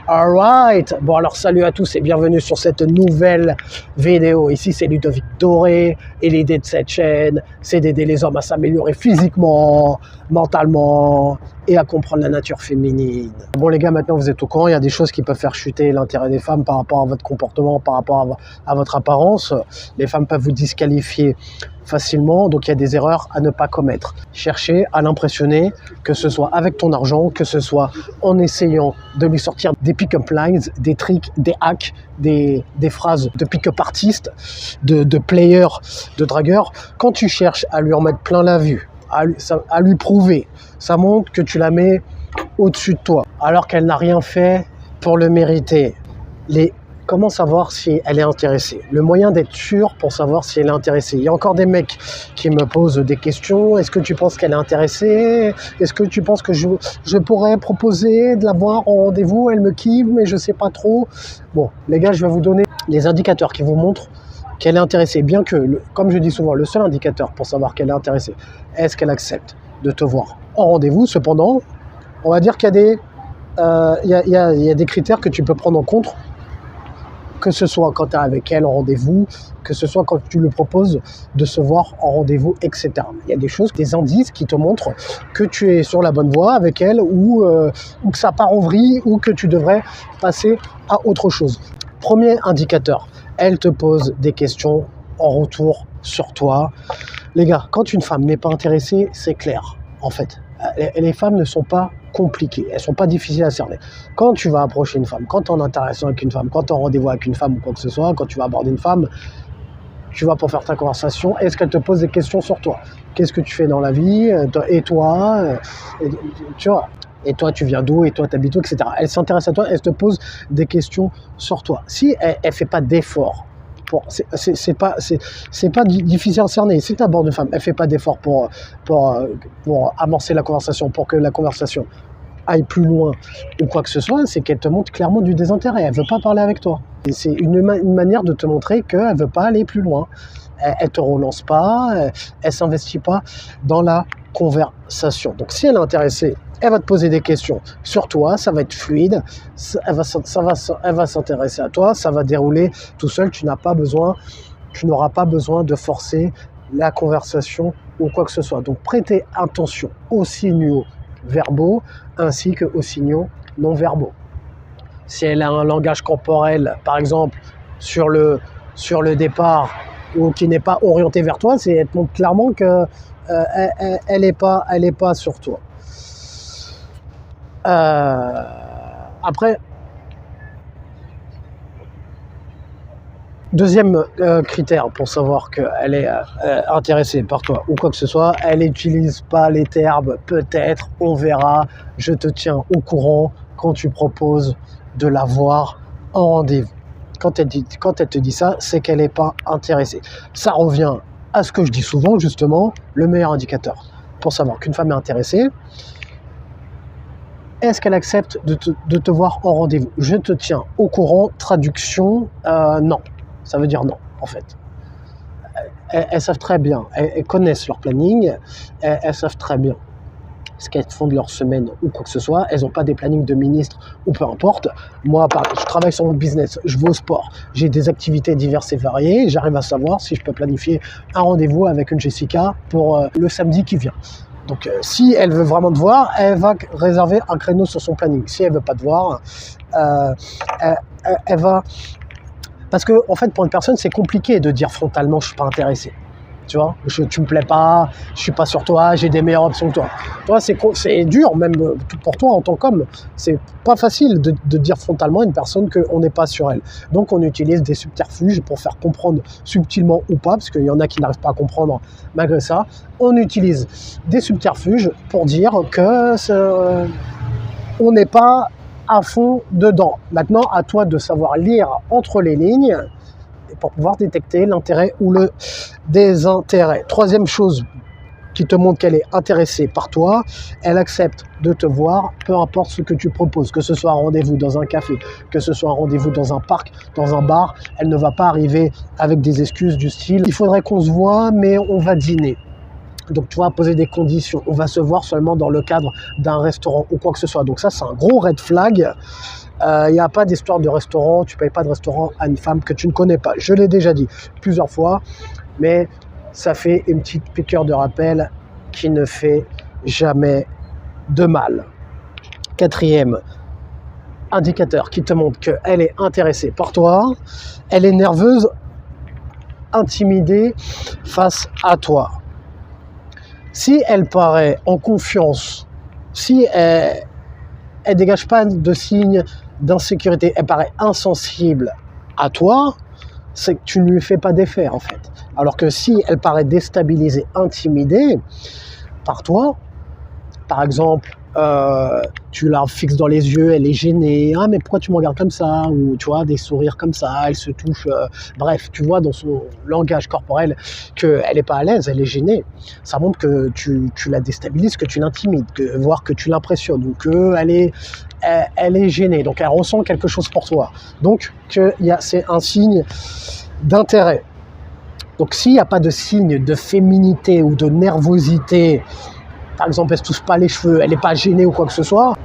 Alright, bon alors salut à tous et bienvenue sur cette nouvelle vidéo. Ici c'est Ludovic Doré et l'idée de cette chaîne c'est d'aider les hommes à s'améliorer physiquement, mentalement et à comprendre la nature féminine. Bon les gars, maintenant vous êtes au courant, il y a des choses qui peuvent faire chuter l'intérêt des femmes par rapport à votre comportement, par rapport à votre apparence. Les femmes peuvent vous disqualifier facilement, donc il y a des erreurs à ne pas commettre. Cherchez à l'impressionner, que ce soit avec ton argent, que ce soit en essayant de lui sortir des pick-up lines, des tricks, des hacks, des phrases de pick-up artistes, de players, de dragueurs. Quand tu cherches à lui en mettre plein la vue, à lui prouver, ça montre que tu la mets au-dessus de toi, alors qu'elle n'a rien fait pour le mériter. Comment savoir si elle est intéressée? Le moyen d'être sûr pour savoir si elle est intéressée. Il y a encore des mecs qui me posent des questions. Est-ce que tu penses qu'elle est intéressée? Est-ce que tu penses que je pourrais proposer de la voir en rendez-vous? Elle me kiffe, mais je sais pas trop. Bon, les gars, je vais vous donner les indicateurs qui vous montrent qu'elle est intéressée. Bien que, comme je dis souvent, le seul indicateur pour savoir qu'elle est intéressée, est-ce qu'elle accepte de te voir en rendez-vous? Cependant, on va dire qu'il y a il y a des critères que tu peux prendre en compte, que ce soit quand tu es avec elle en rendez-vous, que ce soit quand tu lui proposes de se voir en rendez-vous, etc. Il y a des choses, des indices qui te montrent que tu es sur la bonne voie avec elle ou que ça part en vrille ou que tu devrais passer à autre chose. Premier indicateur, elle te pose des questions en retour sur toi. Les gars, quand une femme n'est pas intéressée, c'est clair, en fait. Les femmes ne sont pas compliquées, elles ne sont pas difficiles à cerner. Quand tu vas approcher une femme, quand tu es en interaction avec une femme, quand tu es en rendez-vous avec une femme ou quoi que ce soit, quand tu vas aborder une femme, tu vas pour faire ta conversation, est-ce qu'elle te pose des questions sur toi? Qu'est-ce que tu fais dans la vie? Et toi? Tu vois? Et toi, tu viens d'où? Et toi, tu habites où? Etc. Elle s'intéresse à toi, elle te pose des questions sur toi. Si elle ne fait pas d'effort, c'est pas difficile à cerner. Si tu abordes une femme, elle fait pas d'effort pour amorcer la conversation, pour que la conversation aille plus loin ou quoi que ce soit, c'est qu'elle te montre clairement du désintérêt. Elle veut pas parler avec toi. Et c'est une manière de te montrer qu'elle veut pas aller plus loin. Elle te relance pas, elle s'investit pas dans la conversation. Donc si elle est intéressée, elle va te poser des questions sur toi, ça va être fluide, elle va s'intéresser à toi, ça va dérouler tout seul, tu n'auras pas besoin de forcer la conversation ou quoi que ce soit. Donc prêtez attention aux signaux verbaux ainsi qu'aux signaux non verbaux. Si elle a un langage corporel, par exemple, sur le départ ou qui n'est pas orienté vers toi, elle te montre clairement que elle est pas sur toi. Après, deuxième critère pour savoir qu'elle est intéressée par toi ou quoi que ce soit, elle n'utilise pas les termes peut-être, on verra, je te tiens au courant quand tu proposes de la voir en rendez-vous. Quand elle te dit ça, c'est qu'elle n'est pas intéressée. Ça revient à ce que je dis souvent, justement, le meilleur indicateur pour savoir qu'une femme est intéressée. Est-ce qu'elle accepte de te voir en rendez-vous? Je te tiens au courant, traduction, non. Ça veut dire non, en fait. Elles savent très bien, elles connaissent leur planning, elles savent très bien ce qu'elles font de leur semaine ou quoi que ce soit. Elles n'ont pas des plannings de ministres ou peu importe. Moi, je travaille sur mon business, je vais au sport, j'ai des activités diverses et variées, j'arrive à savoir si je peux planifier un rendez-vous avec une Jessica pour le samedi qui vient. Donc, si elle veut vraiment te voir, elle va réserver un créneau sur son planning. Si elle veut pas te voir, elle va... Parce que, en fait, pour une personne, c'est compliqué de dire frontalement « je suis pas intéressé ». Tu vois, tu me plais pas, je suis pas sur toi, j'ai des meilleures options que toi. Toi, c'est dur, même pour toi en tant qu'homme. C'est pas facile de dire frontalement à une personne qu'on n'est pas sur elle. Donc, on utilise des subterfuges pour faire comprendre subtilement ou pas, parce qu'il y en a qui n'arrivent pas à comprendre malgré ça. On utilise des subterfuges pour dire que on n'est pas à fond dedans. Maintenant, à toi de savoir lire entre les lignes pour pouvoir détecter l'intérêt ou le désintérêt. Troisième chose qui te montre qu'elle est intéressée par toi, elle accepte de te voir, peu importe ce que tu proposes, que ce soit un rendez-vous dans un café, que ce soit un rendez-vous dans un parc, dans un bar, elle ne va pas arriver avec des excuses du style « il faudrait qu'on se voit, mais on va dîner ». Donc tu vas poser des conditions, on va se voir seulement dans le cadre d'un restaurant ou quoi que ce soit. Donc ça, c'est un gros red flag Il n'y a pas d'histoire de restaurant, tu ne payes pas de restaurant à une femme que tu ne connais pas. Je l'ai déjà dit plusieurs fois, mais ça fait une petite piqûre de rappel qui ne fait jamais de mal. Quatrième indicateur qui te montre qu'elle est intéressée par toi, elle est nerveuse, intimidée face à toi. Si elle paraît en confiance, si elle dégage pas de signes d'insécurité, elle paraît insensible à toi, c'est que tu ne lui fais pas d'effet en fait. Alors que si elle paraît déstabilisée, intimidée par toi, par exemple, tu la fixes dans les yeux, elle est gênée, ah mais pourquoi tu me regardes comme ça, ou tu vois, des sourires comme ça, elle se touche, bref, tu vois dans son langage corporel qu'elle n'est pas à l'aise, elle est gênée. Ça montre que tu la déstabilises, que tu l'intimides, voire que tu l'impressionnes, ou qu'elle elle est gênée, donc elle ressent quelque chose pour toi. Donc c'est un signe d'intérêt. Donc s'il n'y a pas de signe de féminité ou de nervosité, par exemple, elle ne se touche pas les cheveux, elle n'est pas gênée ou quoi que ce soit,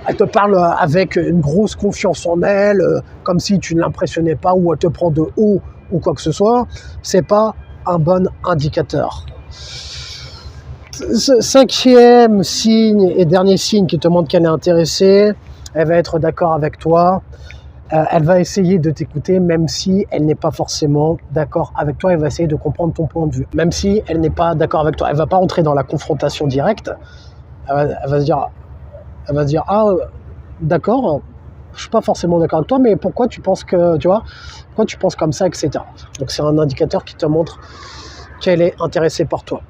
elle te parle avec une grosse confiance en elle, comme si tu ne l'impressionnais pas, ou elle te prend de haut ou quoi que ce soit, c'est pas un bon indicateur. Cinquième signe et dernier signe qui te montre qu'elle est intéressée, elle va être d'accord avec toi. Elle va essayer de t'écouter même si elle n'est pas forcément d'accord avec toi. Elle va essayer de comprendre ton point de vue. Même si elle n'est pas d'accord avec toi. Elle ne va pas entrer dans la confrontation directe. Elle va se dire ah, d'accord, je ne suis pas forcément d'accord avec toi, mais pourquoi tu penses que, tu vois, pourquoi tu penses comme ça, etc. Donc c'est un indicateur qui te montre qu'elle est intéressée par toi.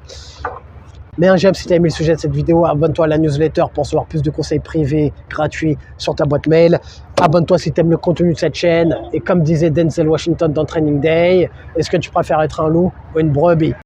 Mets un j'aime si tu as aimé le sujet de cette vidéo, abonne-toi à la newsletter pour recevoir plus de conseils privés gratuits sur ta boîte mail. Abonne-toi si tu aimes le contenu de cette chaîne. Et comme disait Denzel Washington dans Training Day, est-ce que tu préfères être un loup ou une brebis?